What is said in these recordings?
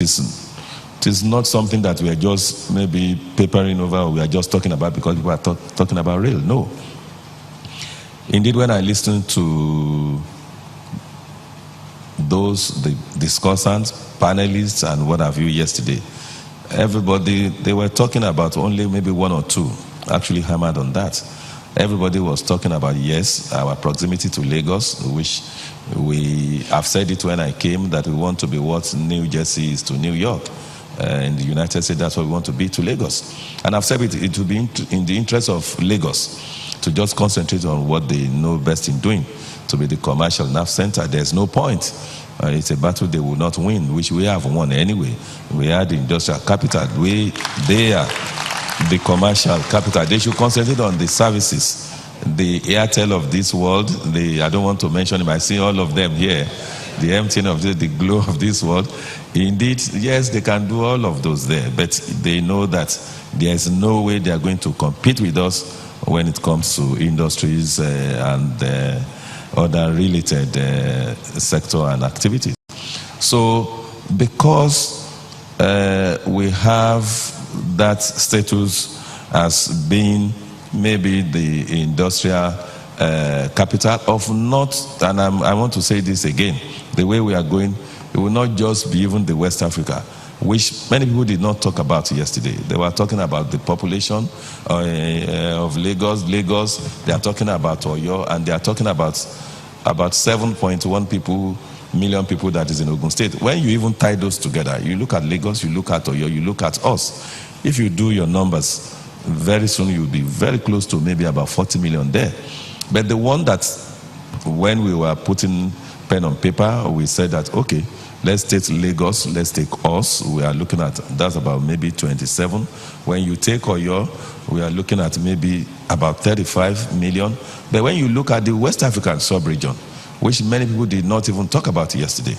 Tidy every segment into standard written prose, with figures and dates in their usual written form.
It is not something that we are just maybe papering over or we are just talking about because people are talking about rail. No. Indeed, when I listened to those the discussants, panelists, and what have you yesterday, everybody, they were talking about only maybe one or two actually hammered on that. Everybody was talking about, yes, our proximity to Lagos, which we have said it when I came, that we want to be what New Jersey is to New York. In the United States, that's what we want to be to Lagos. And I've said it will be in the interest of Lagos to just concentrate on what they know best in doing, to be the commercial nerve center. There's no point. It's a battle they will not win, which we have won anyway. We are the industrial capital. They are the commercial capital. They should concentrate on the services. The Airtel of this world, I don't want to mention them, I see all of them here. The MTN of the Glow of this world. Indeed, yes, they can do all of those there, but they know that there is no way they are going to compete with us when it comes to industries and other related sector and activities. So, because we have that status as being maybe the industrial capital of not, and I want to say this again, the way we are going, it will not just be even the West Africa, which many people did not talk about yesterday. They were talking about the population of Lagos. They are talking about Oyo, and they are talking about 7.1 million people that is in Ogun State. When you even tie those together, you look at Lagos, you look at Oyo, you look at us. If you do your numbers, very soon you'll be very close to maybe about 40 million there. But the one that, when we were putting pen on paper, we said that, okay, let's take Lagos, let's take us. We are looking at, that's about maybe 27. When you take Oyo, we are looking at maybe about 35 million. But when you look at the West African sub-region, which many people did not even talk about yesterday,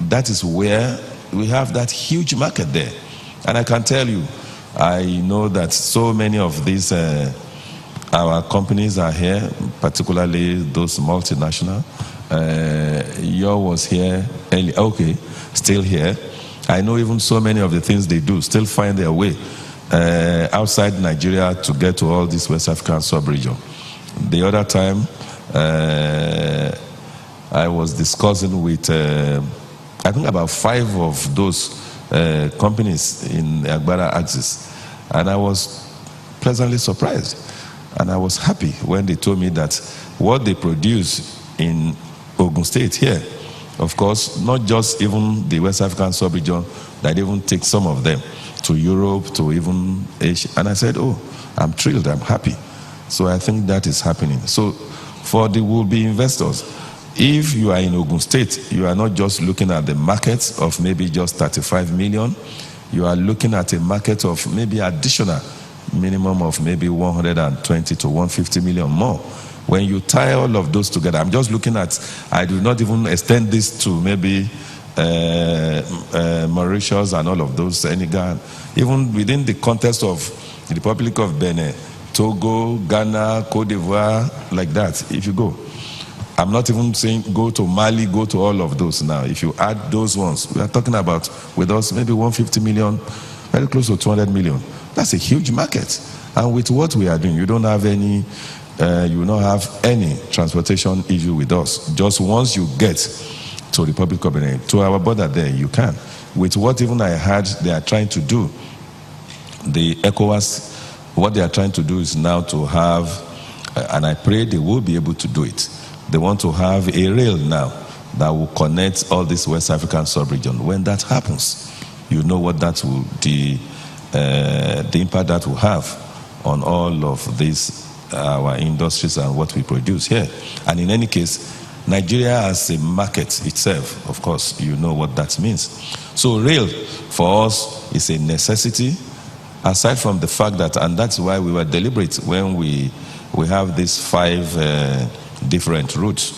that is where we have that huge market there. And I can tell you, I know that so many of these our companies are here, particularly those multinational. Your was here early, okay, still here. I know even so many of the things they do still find their way outside Nigeria to get to all this West African sub-region. The other time, I was discussing with, I think about 5 of those companies in Agbara Axis, and I was pleasantly surprised. And I was happy when they told me that what they produce in Ogun State here, of course, not just even the West African sub-region, that even take some of them to Europe, to even Asia. And I said, oh, I'm thrilled, I'm happy. So I think that is happening. So for the will-be investors, if you are in Ogun State, you are not just looking at the market of maybe just 35 million, you are looking at a market of maybe additional minimum of maybe 120 to 150 million more. When you tie all of those together, I'm just looking at, I do not even extend this to maybe Mauritius and all of those, Senegal, even within the context of the Republic of Benin, Togo, Ghana, Cote d'Ivoire, like that, if you go. I'm not even saying go to Mali, go to all of those now. If you add those ones, we are talking about with us maybe 150 million, very close to 200 million. That's a huge market. And with what we are doing, you don't have any, you will not have any transportation issue with us. Just once you get to the Republic of Benin, to our border there, you can. With what even I heard they are trying to do, the ECOWAS, what they are trying to do is now to have, and I pray they will be able to do it, they want to have a rail now that will connect all this West African sub-region. When that happens, you know what that will, the impact that will have on all of these, our industries and what we produce here. And in any case, Nigeria as a market itself, of course, you know what that means. So rail for us is a necessity, aside from the fact that, and that's why we were deliberate when we have these 5 different routes.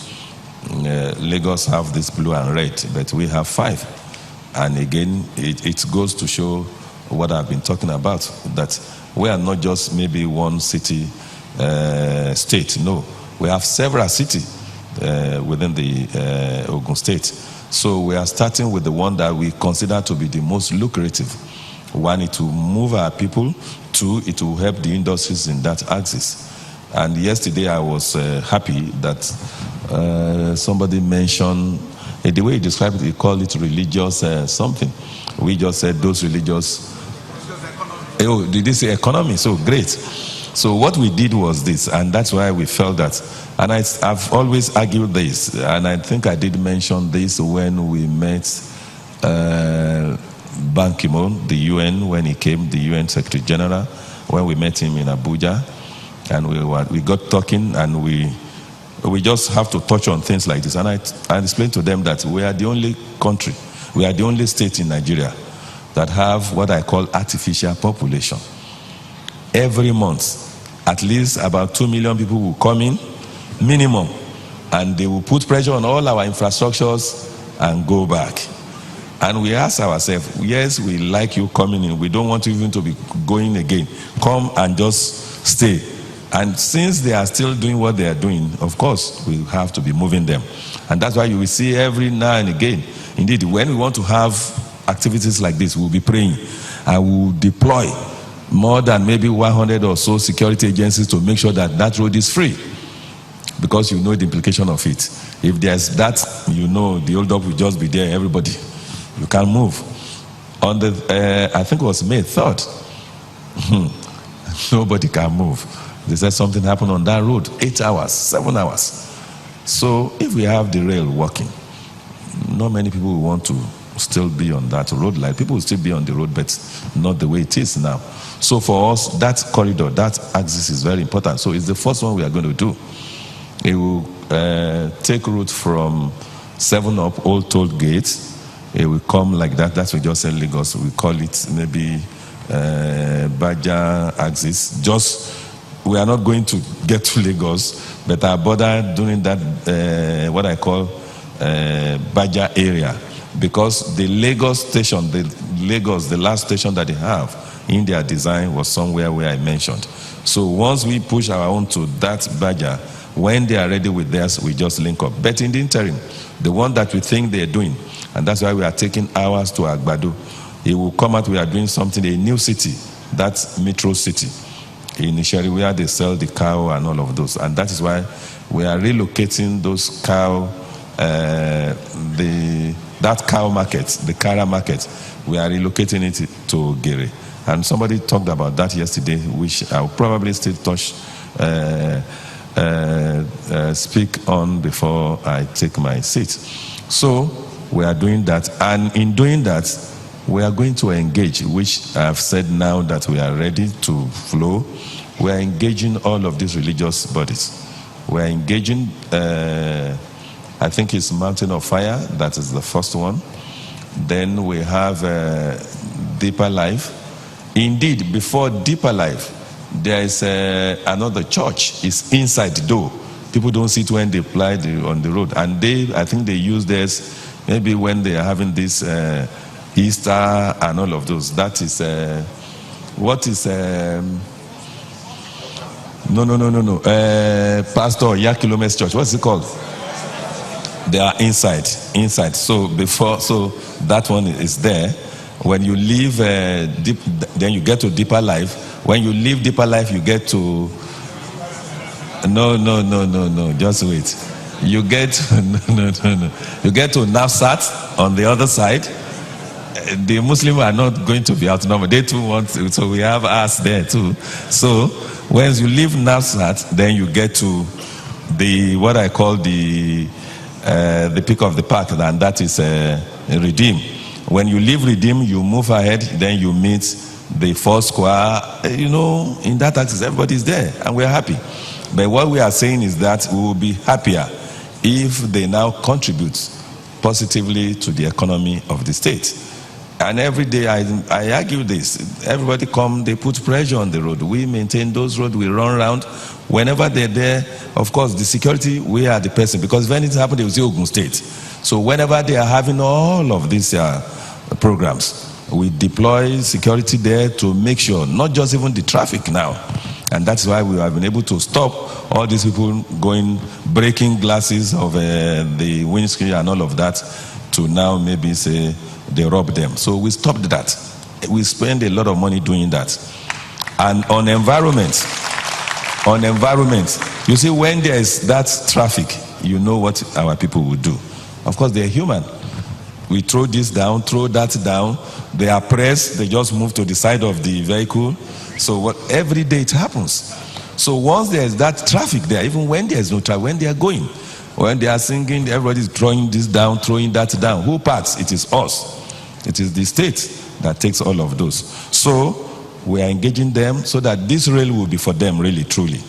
Lagos have this blue and red, but we have 5. And again, it goes to show what I've been talking about, that we are not just maybe one city, state. No, we have several cities within the Ogun State. So we are starting with the one that we consider to be the most lucrative. One, it will move our people. Two, it will help the industries in that axis. And yesterday I was happy that somebody mentioned, the way he described it, he called it religious something. We just said those religious. Oh, did he say economy? So great. So what we did was this, and that's why we felt that. And I've always argued this, and I think I did mention this when we met Ban Ki-moon, the UN, when he came, the UN Secretary General, when we met him in Abuja, and we got talking, and we just have to touch on things like this. And I explained to them that we are the only country, we are the only state in Nigeria that have what I call artificial population. Every month, at least about 2 million people will come in, minimum, and they will put pressure on all our infrastructures and go back. And we ask ourselves, yes, we like you coming in, we don't want you even to be going again. Come and just stay. And since they are still doing what they are doing, of course, we have to be moving them. And that's why you will see every now and again, indeed, when we want to have activities like this, we'll be praying and we'll deploy more than maybe 100 or so security agencies to make sure that that road is free, because you know the implication of it. If there's that, you know the hold-up will just be there, everybody. You can't move. On the, I think it was May 3rd, nobody can move. They said something happened on that road, 8 hours, 7 hours. So if we have the rail working, not many people will want to still be on that road line. People will still be on the road, but not the way it is now. So for us, that corridor, that axis is very important. So it's the first one we are going to do. It will take route from 7 Up, Old Toll Gate. It will come like that. That's what we just said Lagos. We call it maybe Baja axis. Just, we are not going to get to Lagos, but our border doing that, what I call Baja area. Because the Lagos station, the last station that they have in their design was somewhere where I mentioned. So once we push our own to that Baja, when they are ready with theirs, we just link up. But in the interim, the one that we think they're doing, and that's why we are taking hours to Agbado, it will come out, we are doing something, a new city, that's Metro City, initially where they sell the cow and all of those. And that is why we are relocating those cow, that cow market, the Kara market, we are relocating it to Gere. And somebody talked about that yesterday, which I'll probably still speak on before I take my seat. So we are doing that, and in doing that, we are going to engage, which I've said now that we are ready to flow. We are engaging all of these religious bodies. We are engaging, I think it's Mountain of Fire, that is the first one. Then we have Deeper Life. Indeed, before Deeper Life, there is another church. It's inside though. People don't see it when they fly on the road. And I think they use this maybe when they are having this Easter and all of those. That is, what is, no. Pastor Yakilome's church, what's it called? They are inside. So that one is there. When you leave then you get to Deeper Life. When you leave Deeper Life, you get to no. Just wait. You get You get to Nafsat on the other side. The Muslims are not going to be autonomous. They too want to, so we have us there too. So when you leave Nafsat, then you get to the what I call the peak of the park, and that is Redeem. When you leave Redeem, you move ahead, then you meet the Four Square. In that axis, everybody's there, and we're happy. But what we are saying is that we will be happier if they now contribute positively to the economy of the state. And every day I argue this. Everybody come, they put pressure on the road. We maintain those roads, we run around. Whenever they're there, of course, the security, we are the person. Because if anything happens, they will say Ogun State. So whenever they are having all of these programs, we deploy security there to make sure, not just even the traffic now. And that's why we have been able to stop all these people breaking glasses of the windscreen and all of that, to now maybe say they rob them. So we stopped that. We spend a lot of money doing that. And on environment, you see, when there is that traffic, you know what our people will do. Of course, they're human. We throw this down, throw that down. They are pressed. They just move to the side of the vehicle. So every day it happens. So once there is that traffic there, even when there is no traffic, when they are going, when they are singing, everybody is throwing this down, throwing that down. Who parts? It is us. It is the state that takes all of those. So we are engaging them so that this rail will be for them, really, truly.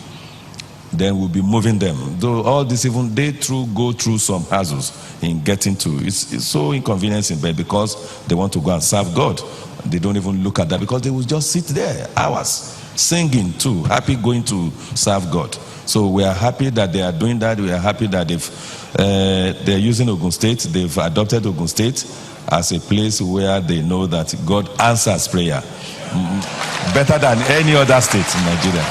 Then we'll be moving them. Though all this, even they go through some hassles in getting to. It's so inconveniencing, but because they want to go and serve God, they don't even look at that, because they will just sit there hours singing too, happy going to serve God. So we are happy that they are doing that. We are happy that they're using Ogun State. They've adopted Ogun State as a place where they know that God answers prayer better than any other state in Nigeria.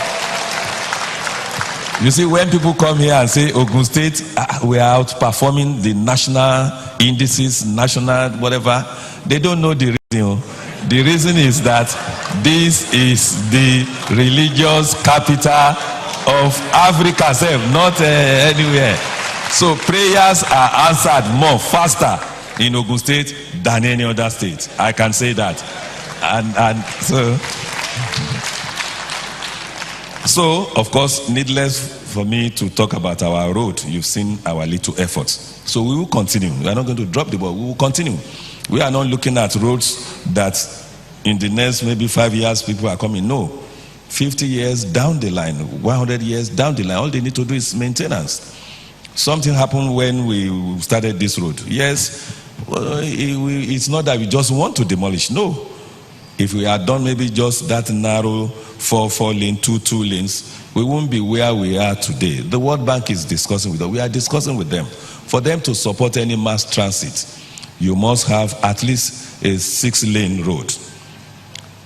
You see, when people come here and say Ogun State, we are outperforming the national indices, national whatever, they don't know the reason. The reason is that this is the religious capital of Africa, not anywhere. So prayers are answered more faster in Ogun State than any other state. I can say that. And so, of course, needless for me to talk about our road. You've seen our little efforts. So we will continue. We are not going to drop the ball. We will continue. We are not looking at roads that in the next maybe 5 years people are coming. No. 50 years down the line, 100 years down the line, all they need to do is maintenance. Something happened when we started this road. Yes, it's not that we just want to demolish. No. If we had done maybe just that narrow 4 lane, 2 lanes, we won't be where we are today. The World Bank is discussing with us. We are discussing with them. For them to support any mass transit, you must have at least a 6-lane road.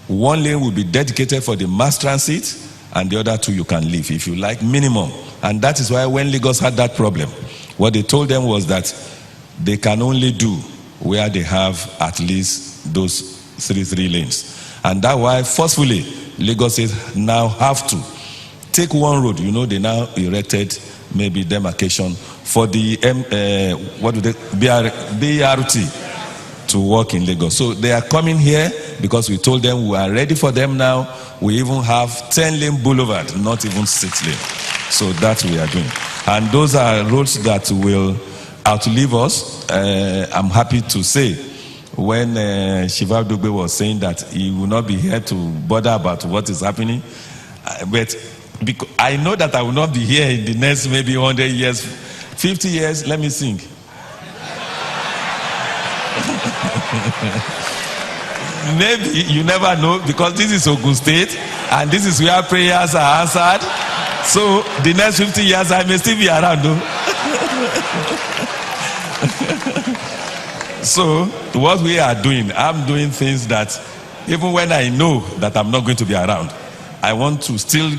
1 lane will be dedicated for the mass transit, and the other 2 you can leave if you like, minimum. And that is why when Lagos had that problem, what they told them was that they can only do where they have at least those 3 lanes. And that's why forcefully Lagos says now have to take 1 road. You know, they now erected maybe demarcation for the BRT to work in Lagos. So they are coming here because we told them we are ready for them now. We even have 10-lane boulevard, not even 6 lane. So that we are doing. And those are roads that will outlive us. I'm happy to say, when Shiva Dugbe was saying that he will not be here to bother about what is happening, but because I know that I will not be here in the next maybe 100 years, 50 years, let me sing. Maybe, you never know, because this is Ogun State and this is where prayers are answered. So the next 50 years I may still be around though. So what we are doing, I'm doing things that even when I know that I'm not going to be around, I want to still